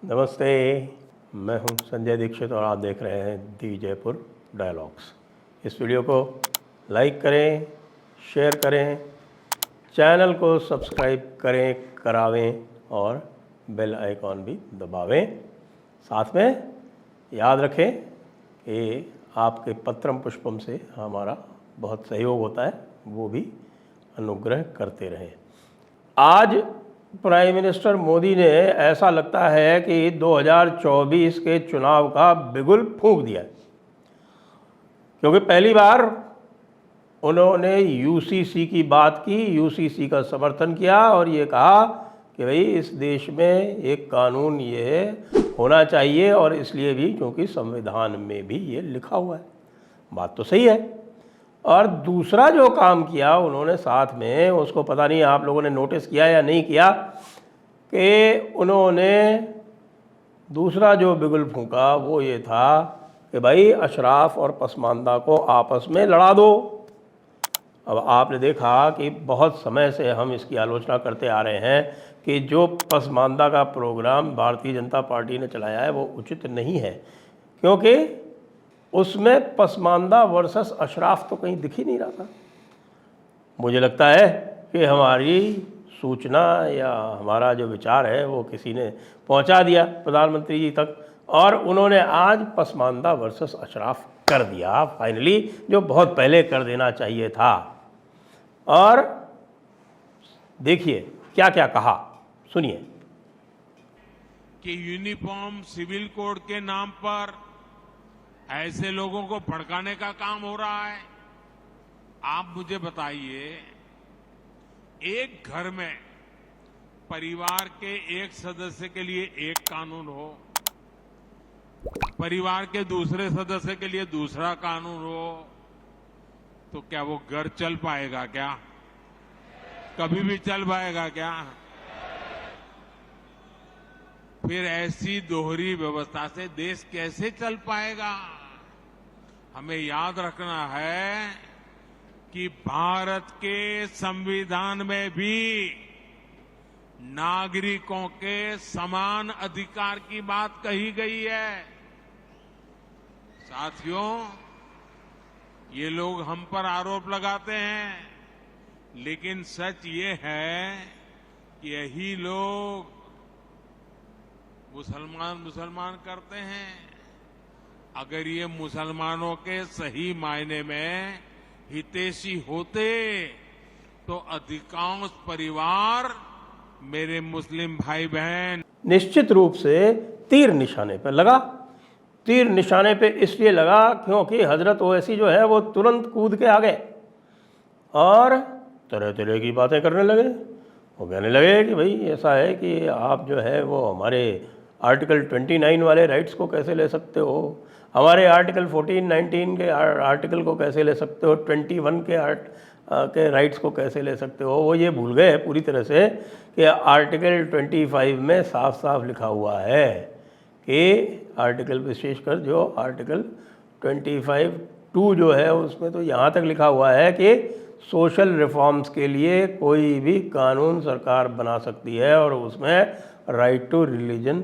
नमस्ते, मैं हूं संजय दीक्षित और आप देख रहे हैं दी जयपुर डायलॉग्स। इस वीडियो को लाइक करें, शेयर करें, चैनल को सब्सक्राइब करावें और बेल आइकॉन भी दबावें। साथ में याद रखें कि आपके पत्रम पुष्पम से हमारा बहुत सहयोग होता है, वो भी अनुग्रह करते रहें। आज प्राइम मिनिस्टर मोदी ने ऐसा लगता है कि 2024 के चुनाव का बिगुल फूंक दिया, क्योंकि पहली बार उन्होंने यूसीसी की बात की, यूसीसी का समर्थन किया और ये कहा कि भाई इस देश में एक कानून ये होना चाहिए और इसलिए भी क्योंकि संविधान में भी ये लिखा हुआ है। बात तो सही है। और दूसरा जो काम किया उन्होंने साथ में, उसको पता नहीं आप लोगों ने नोटिस किया या नहीं किया, कि उन्होंने दूसरा जो बिगुल फूंका वो ये था कि भाई अशराफ और पसमानदा को आपस में लड़ा दो। अब आपने देखा कि बहुत समय से हम इसकी आलोचना करते आ रहे हैं कि जो पसमानदा का प्रोग्राम भारतीय जनता पार्टी ने चलाया है वो उचित नहीं है, क्योंकि उसमें पसमानदा वर्सेस अशराफ तो कहीं दिख ही नहीं रहा था। मुझे लगता है कि हमारी सूचना या हमारा जो विचार है वो किसी ने पहुंचा दिया प्रधानमंत्री जी तक और उन्होंने आज पसमानदा वर्सेस अशराफ कर दिया फाइनली, जो बहुत पहले कर देना चाहिए था। और देखिए क्या क्या कहा, सुनिए। कि यूनिफॉर्म सिविल कोड के नाम पर ऐसे लोगों को भड़काने का काम हो रहा है। आप मुझे बताइए, एक घर में परिवार के एक सदस्य के लिए एक कानून हो, परिवार के दूसरे सदस्य के लिए दूसरा कानून हो, तो क्या वो घर चल पाएगा? क्या कभी भी चल पाएगा क्या? फिर ऐसी दोहरी व्यवस्था से देश कैसे चल पाएगा? हमें याद रखना है कि भारत के संविधान में भी नागरिकों के समान अधिकार की बात कही गई है। साथियों, ये लोग हम पर आरोप लगाते हैं, लेकिन सच ये है कि यही लोग मुसलमान करते हैं। अगर ये मुसलमानों के सही मायने में हितैषी होते तो अधिकांश परिवार मेरे मुस्लिम भाई बहन। निश्चित रूप से तीर निशाने पर लगा। तीर निशाने पे इसलिए लगा क्योंकि हजरत ओवैसी जो है वो तुरंत कूद के आ गए और तरह तरह की बातें करने लगे। वो कहने लगे कि भाई ऐसा है कि आप जो है वो हमारे आर्टिकल 29 वाले राइट्स को कैसे ले सकते हो, हमारे आर्टिकल 14, 19 के आर्टिकल को कैसे ले सकते हो, 21 के राइट्स को कैसे ले सकते हो। वो ये भूल गए पूरी तरह से कि आर्टिकल 25 में साफ साफ लिखा हुआ है कि आर्टिकल विशेषकर जो आर्टिकल 25(2) जो है उसमें तो यहाँ तक लिखा हुआ है कि सोशल रिफॉर्म्स के लिए कोई भी कानून सरकार बना सकती है और उसमें राइट टू रिलीजन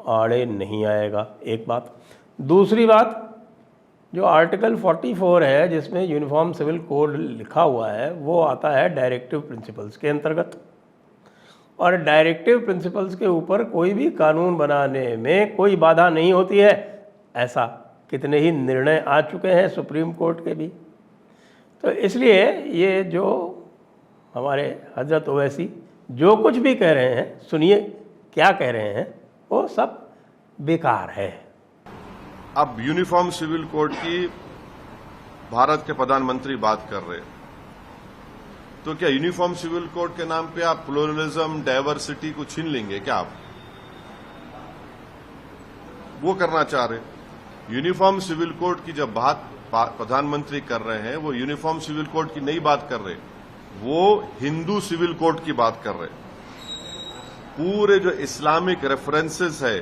आड़े नहीं आएगा। एक बात। दूसरी बात, जो आर्टिकल 44 है जिसमें यूनिफॉर्म सिविल कोड लिखा हुआ है वो आता है डायरेक्टिव प्रिंसिपल्स के अंतर्गत, और डायरेक्टिव प्रिंसिपल्स के ऊपर कोई भी कानून बनाने में कोई बाधा नहीं होती है। ऐसा कितने ही निर्णय आ चुके हैं सुप्रीम कोर्ट के भी। तो इसलिए ये जो हमारे हजरत ओवैसी जो कुछ भी कह रहे हैं, सुनिए क्या कह रहे हैं, वो सब बेकार है। अब यूनिफॉर्म सिविल कोड की भारत के प्रधानमंत्री बात कर रहे हैं, तो क्या यूनिफॉर्म सिविल कोड के नाम पे आप प्लुरलिज्म, डाइवर्सिटी को छीन लेंगे क्या? आप वो करना चाह रहे? यूनिफॉर्म सिविल कोड की जब बात प्रधानमंत्री कर रहे हैं, वो यूनिफॉर्म सिविल कोड की नहीं बात कर रहे, वो हिंदू सिविल कोड की बात कर रहे। पूरे जो इस्लामिक रेफरेंसेस है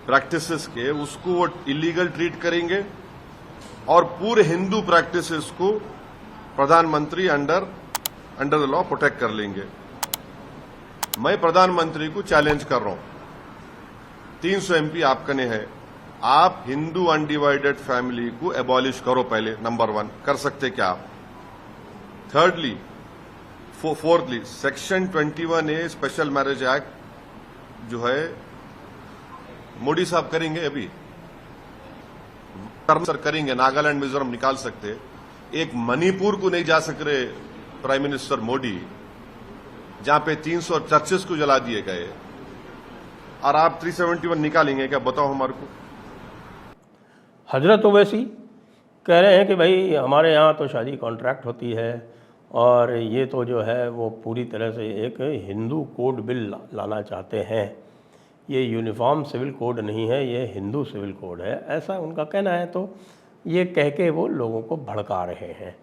प्रैक्टिसेस के, उसको वो इलीगल ट्रीट करेंगे और पूरे हिंदू प्रैक्टिसेस को प्रधानमंत्री अंडर द लॉ प्रोटेक्ट कर लेंगे। मैं प्रधानमंत्री को चैलेंज कर रहा हूं 300 MP आपका ने है। आप हिंदू अनडिवाइडेड फैमिली को एबॉलिश करो पहले, नंबर 1। कर सकते क्या आप? Thirdly, fourthly, section 21A special marriage act जो है मोदी साहब करेंगे, अभी सर करेंगे, नागालैंड मिजोरम निकाल सकते। एक मणिपुर को नहीं जा सक रहे प्राइम मिनिस्टर मोदी, जहां पे 300 चर्चेस को जला दिए गए, और आप 371 निकालेंगे क्या? बताओ हमारे को। हजरत ओवैसी कह रहे हैं कि भाई हमारे यहाँ तो शादी कॉन्ट्रैक्ट होती है और ये तो जो है वो पूरी तरह से एक हिंदू कोड बिल लाना चाहते हैं। ये यूनिफॉर्म सिविल कोड नहीं है, ये हिंदू सिविल कोड है, ऐसा उनका कहना है। तो ये कह के वो लोगों को भड़का रहे हैं।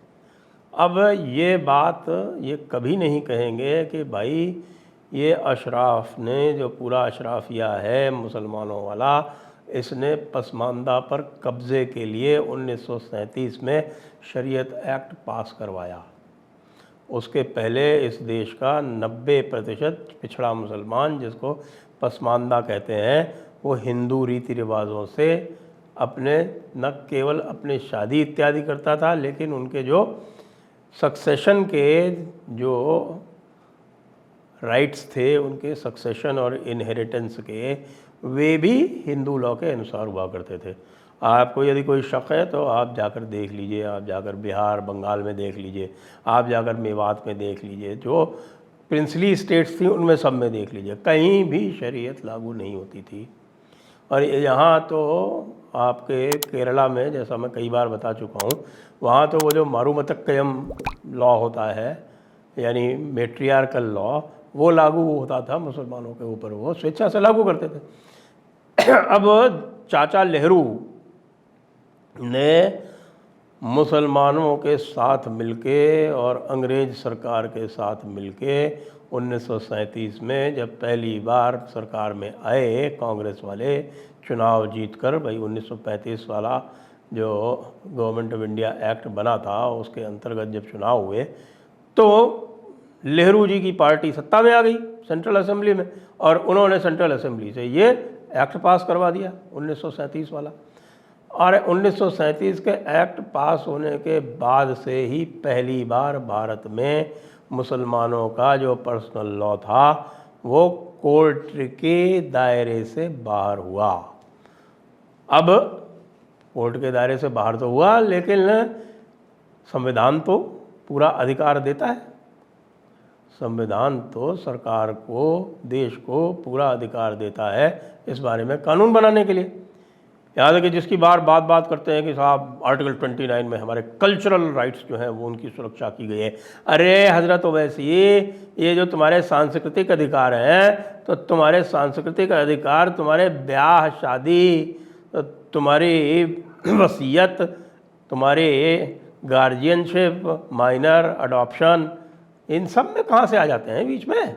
अब ये बात ये कभी नहीं कहेंगे कि भाई ये अशराफ ने, जो पूरा अशराफिया है मुसलमानों वाला, इसने पसमानदा पर कब्ज़े के लिए 1937 में शरीयत एक्ट पास करवाया। उसके पहले इस देश का 90% पिछड़ा मुसलमान, जिसको पसमानदा कहते हैं, वो हिंदू रीति रिवाजों से अपने न केवल अपने शादी इत्यादि करता था, लेकिन उनके जो सक्सेशन के जो राइट्स थे, उनके सक्सेशन और इनहेरिटेंस के, वे भी हिंदू लॉ के अनुसार हुआ करते थे। आपको यदि कोई शक है तो आप जाकर देख लीजिए, आप जाकर बिहार बंगाल में देख लीजिए, आप जाकर मेवात में देख लीजिए, जो प्रिंसली स्टेट्स थी उनमें सब में देख लीजिए, कहीं भी शरीयत लागू नहीं होती थी। और यहाँ तो आपके केरला में, जैसा मैं कई बार बता चुका हूँ, वहाँ तो वो जो मारूमतक्कयम लॉ होता है, यानी मेट्रियार्कल लॉ, वो लागू होता था मुसलमानों के ऊपर, वो स्वेच्छा से लागू करते थे। अब चाचा नेहरू ने मुसलमानों के साथ मिलके और अंग्रेज़ सरकार के साथ मिलके 1937 में जब पहली बार सरकार में आए कांग्रेस वाले, चुनाव जीतकर, भाई 1935 वाला जो गवर्नमेंट ऑफ इंडिया एक्ट बना था, उसके अंतर्गत जब चुनाव हुए तो नेहरू जी की पार्टी सत्ता में आ गई सेंट्रल असेंबली में, और उन्होंने सेंट्रल असेंबली से ये एक्ट पास करवा दिया 1937 वाला। और 1937 के एक्ट पास होने के बाद से ही पहली बार भारत में मुसलमानों का जो पर्सनल लॉ था वो कोर्ट के दायरे से बाहर हुआ। अब कोर्ट के दायरे से बाहर तो हुआ, लेकिन संविधान तो पूरा अधिकार देता है। संविधान तो सरकार को, देश को पूरा अधिकार देता है इस बारे में कानून बनाने के लिए। यहाँ तक कि जिसकी बात करते हैं कि साहब आर्टिकल 29 में हमारे कल्चरल राइट्स जो हैं वो उनकी सुरक्षा की गई है। अरे हजरत ओवैसी, ये जो तुम्हारे सांस्कृतिक अधिकार हैं, तो तुम्हारे सांस्कृतिक अधिकार, तुम्हारे ब्याह शादी, तुम्हारी वसीयत, तुम्हारी गार्जियनशिप, माइनर अडॉप्शन, इन सब में कहाँ से आ जाते हैं बीच में?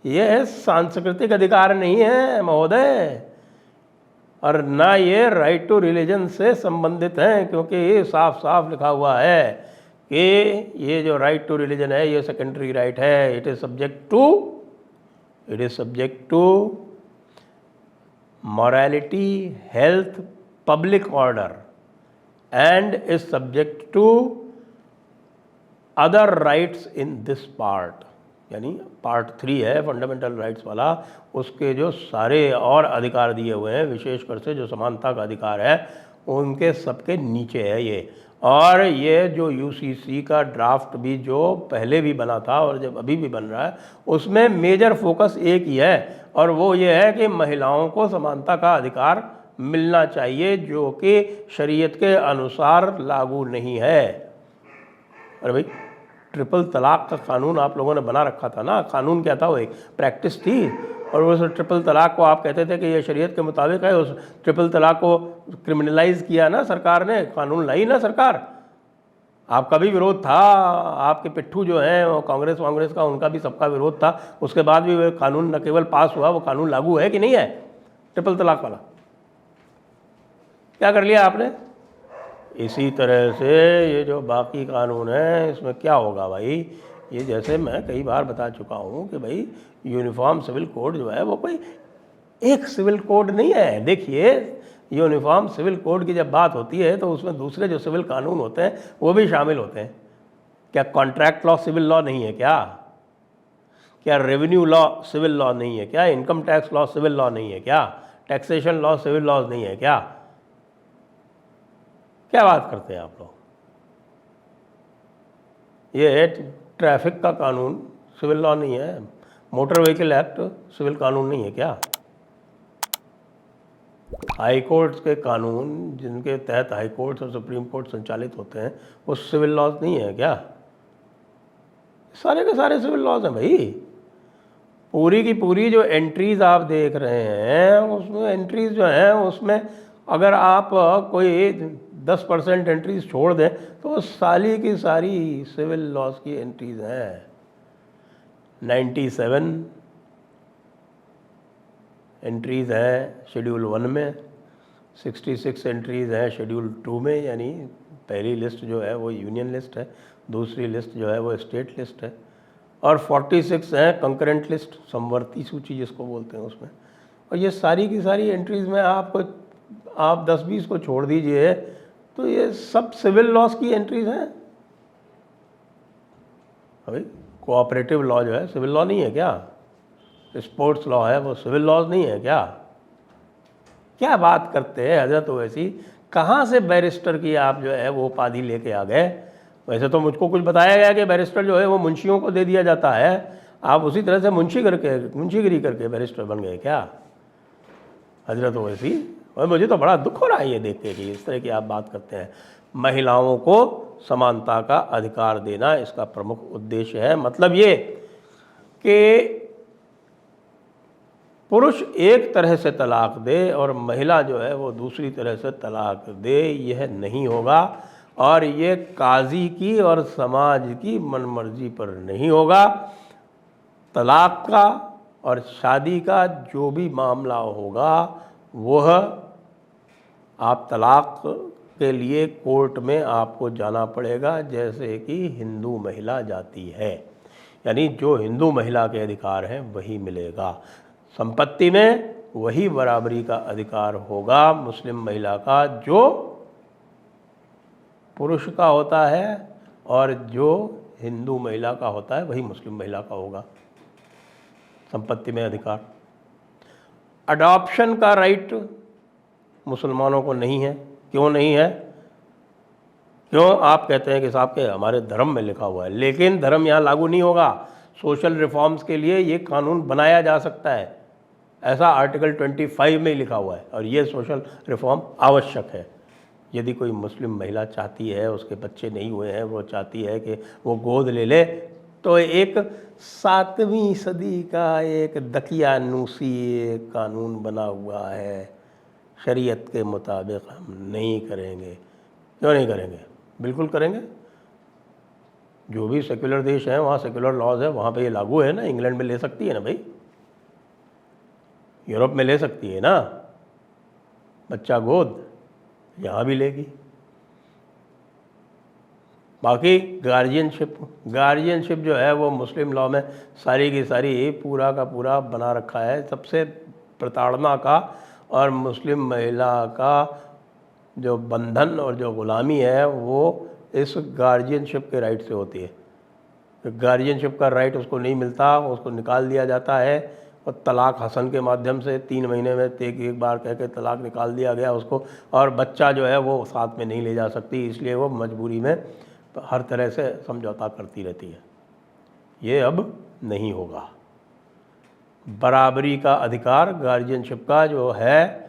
ये सांस्कृतिक अधिकार नहीं है महोदय, और ना ये राइट टू रिलीजन से संबंधित हैं, क्योंकि ये साफ साफ लिखा हुआ है कि ये जो राइट टू रिलीजन है ये सेकेंडरी राइट है। It is subject to morality, health, public order, and is subject to other rights in this part। यानी पार्ट 3 है फंडामेंटल राइट्स वाला, उसके जो सारे और अधिकार दिए हुए हैं, विशेषकर से जो समानता का अधिकार है, उनके सबके नीचे है ये। और ये जो यूसीसी का ड्राफ्ट भी जो पहले भी बना था और जब अभी भी बन रहा है, उसमें मेजर फोकस एक ही है, और वो ये है कि महिलाओं को समानता का अधिकार मिलना चाहिए, जो कि शरीयत के अनुसार लागू नहीं है। अरे भाई, ट्रिपल तलाक का कानून आप लोगों ने बना रखा था ना। कानून क्या था? वो एक प्रैक्टिस थी, और उस ट्रिपल तलाक को आप कहते थे कि ये शरीयत के मुताबिक है। उस ट्रिपल तलाक को क्रिमिनलाइज किया ना सरकार ने, कानून लाई ना सरकार। आपका भी विरोध था, आपके पिट्ठू जो हैं वो कांग्रेस का, उनका भी सबका विरोध था। उसके बाद भी वो कानून न केवल पास हुआ, वो कानून लागू है कि नहीं है? ट्रिपल तलाक वाला क्या कर लिया आपने? इसी तरह से ये जो बाकी कानून है, इसमें क्या होगा भाई? ये जैसे मैं कई बार बता चुका हूँ कि भाई यूनिफॉर्म सिविल कोड जो है वो कोई एक सिविल कोड नहीं है। देखिए, यूनिफॉर्म सिविल कोड की जब बात होती है तो उसमें दूसरे जो सिविल कानून होते हैं वो भी शामिल होते हैं। क्या कॉन्ट्रैक्ट लॉ सिविल लॉ नहीं है क्या? क्या रेवेन्यू लॉ सिविल लॉ नहीं है क्या? Income tax law civil law नहीं है क्या? टैक्सेशन लॉ सिविल लॉज नहीं है क्या? क्या बात करते हैं आप लोग? ये ट्रैफिक का कानून सिविल लॉ नहीं है, मोटर व्हीकल एक्ट सिविल कानून नहीं है क्या? हाई कोर्ट्स के कानून जिनके तहत हाई कोर्ट्स और सुप्रीम कोर्ट संचालित होते हैं वो सिविल लॉज नहीं है क्या? सारे के सारे सिविल लॉज हैं भाई। पूरी की पूरी जो एंट्रीज आप देख रहे हैं उसमें एंट्रीज जो हैं उसमें अगर आप कोई 10% एंट्रीज छोड़ दें तो वो सारी की सारी सिविल लॉज की एंट्रीज हैं। 97 एंट्रीज हैं शेड्यूल 1 में, 66 एंट्रीज हैं शेड्यूल 2 में, यानी पहली लिस्ट जो है वो यूनियन लिस्ट है, दूसरी लिस्ट जो है वो स्टेट लिस्ट है, और 46 हैं कंकरेंट लिस्ट, समवर्ती सूची जिसको बोलते हैं उसमें। और ये सारी की सारी एंट्रीज में आप 10-20 को छोड़ दीजिए तो ये सब सिविल लॉज की एंट्रीज हैं। अभी कोऑपरेटिव लॉ जो है सिविल लॉ नहीं है क्या? स्पोर्ट्स लॉ है वो सिविल लॉज नहीं है क्या? क्या बात करते हैं हजरत ओवैसी? कहाँ से बैरिस्टर की आप जो है वो उपाधि लेके आ गए? वैसे तो मुझको कुछ बताया गया कि बैरिस्टर जो है वो मुंशियों को दे दिया जाता है, आप उसी तरह से मुंशीगिरी करके बैरिस्टर बन गए क्या हजरत ओवैसी? और मुझे तो बड़ा दुख हो रहा है ये देख के कि इस तरह की आप बात करते हैं। महिलाओं को समानता का अधिकार देना इसका प्रमुख उद्देश्य है। मतलब ये कि पुरुष एक तरह से तलाक दे और महिला जो है वो दूसरी तरह से तलाक दे, यह नहीं होगा। और ये काजी की और समाज की मनमर्जी पर नहीं होगा। तलाक का और शादी का जो भी मामला होगा वह आप तलाक के लिए कोर्ट में आपको जाना पड़ेगा, जैसे कि हिंदू महिला जाती है। यानी जो हिंदू महिला के अधिकार हैं वही मिलेगा। संपत्ति में वही बराबरी का अधिकार होगा मुस्लिम महिला का जो पुरुष का होता है, और जो हिंदू महिला का होता है वही मुस्लिम महिला का होगा संपत्ति में अधिकार। अडॉप्शन का राइट मुसलमानों को नहीं है। क्यों नहीं है? क्यों? आप कहते हैं कि साहब के हमारे धर्म में लिखा हुआ है, लेकिन धर्म यहाँ लागू नहीं होगा। सोशल रिफॉर्म्स के लिए ये कानून बनाया जा सकता है, ऐसा आर्टिकल 25 में ही लिखा हुआ है, और ये सोशल रिफॉर्म आवश्यक है। यदि कोई मुस्लिम महिला चाहती है, उसके बच्चे नहीं हुए हैं, वो चाहती है कि वो गोद ले ले, तो एक 7वीं सदी का एक दकियानूसी कानून बना हुआ है, शरीयत के मुताबिक हम नहीं करेंगे। क्यों नहीं करेंगे? बिल्कुल करेंगे। जो भी सेक्युलर देश हैं वहाँ सेक्युलर लॉज है, वहाँ पे ये लागू है ना। इंग्लैंड में ले सकती है ना भाई, यूरोप में ले सकती है ना बच्चा गोद, यहाँ भी लेगी। बाकी गार्जियनशिप जो है वो मुस्लिम लॉ में सारी की सारी पूरा का पूरा बना रखा है। सबसे प्रताड़ना का और मुस्लिम महिला का जो बंधन और जो ग़ुलामी है वो इस गार्जियनशिप के राइट से होती है। गार्जियनशिप का राइट उसको नहीं मिलता, उसको निकाल दिया जाता है, और तलाक हसन के माध्यम से 3 महीने में एक बार कह के तलाक निकाल दिया गया उसको, और बच्चा जो है वो साथ में नहीं ले जा सकती, इसलिए वो मजबूरी में हर तरह से समझौता करती रहती है। ये अब नहीं होगा। बराबरी का अधिकार गार्जियनशिप का जो है,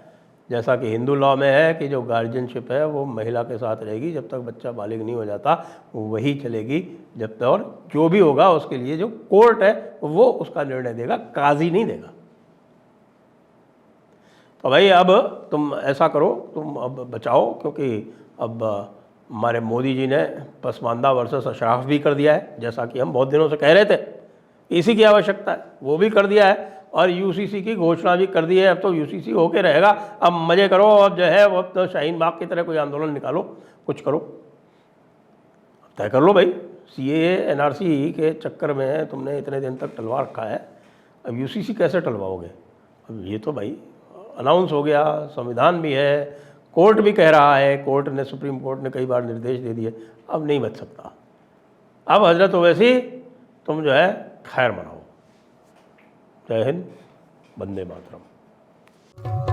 जैसा कि हिंदू लॉ में है कि जो गार्जियनशिप है वो महिला के साथ रहेगी जब तक बच्चा बालिग नहीं हो जाता, वही चलेगी जब तक, और जो भी होगा उसके लिए जो कोर्ट है वो उसका निर्णय देगा, काजी नहीं देगा। तो भाई अब तुम ऐसा करो, तुम अब बचाओ, क्योंकि अब हमारे मोदी जी ने पसमानदा वर्सेस अशराफ भी कर दिया है, जैसा कि हम बहुत दिनों से कह रहे थे। इसी की आवश्यकता है, वो भी कर दिया है, और यूसीसी की घोषणा भी कर दी है। अब तो यूसीसी होके रहेगा, अब मज़े करो, अब जो है वो तो शाहीन बाग की तरह कोई आंदोलन निकालो, कुछ करो, तय कर लो भाई। सीएए एनआरसी के चक्कर में तुमने इतने दिन तक टलवा रखा है, अब यूसीसी कैसे टलवाओगे? अब ये तो भाई अनाउंस हो गया, संविधान भी है, कोर्ट भी कह रहा है, कोर्ट ने, सुप्रीम कोर्ट ने कई बार निर्देश दे दिए, अब नहीं बच सकता। अब हजरत ओवैसी तुम जो है खैर मनाओ। जय हिंद, वंदे मातरम।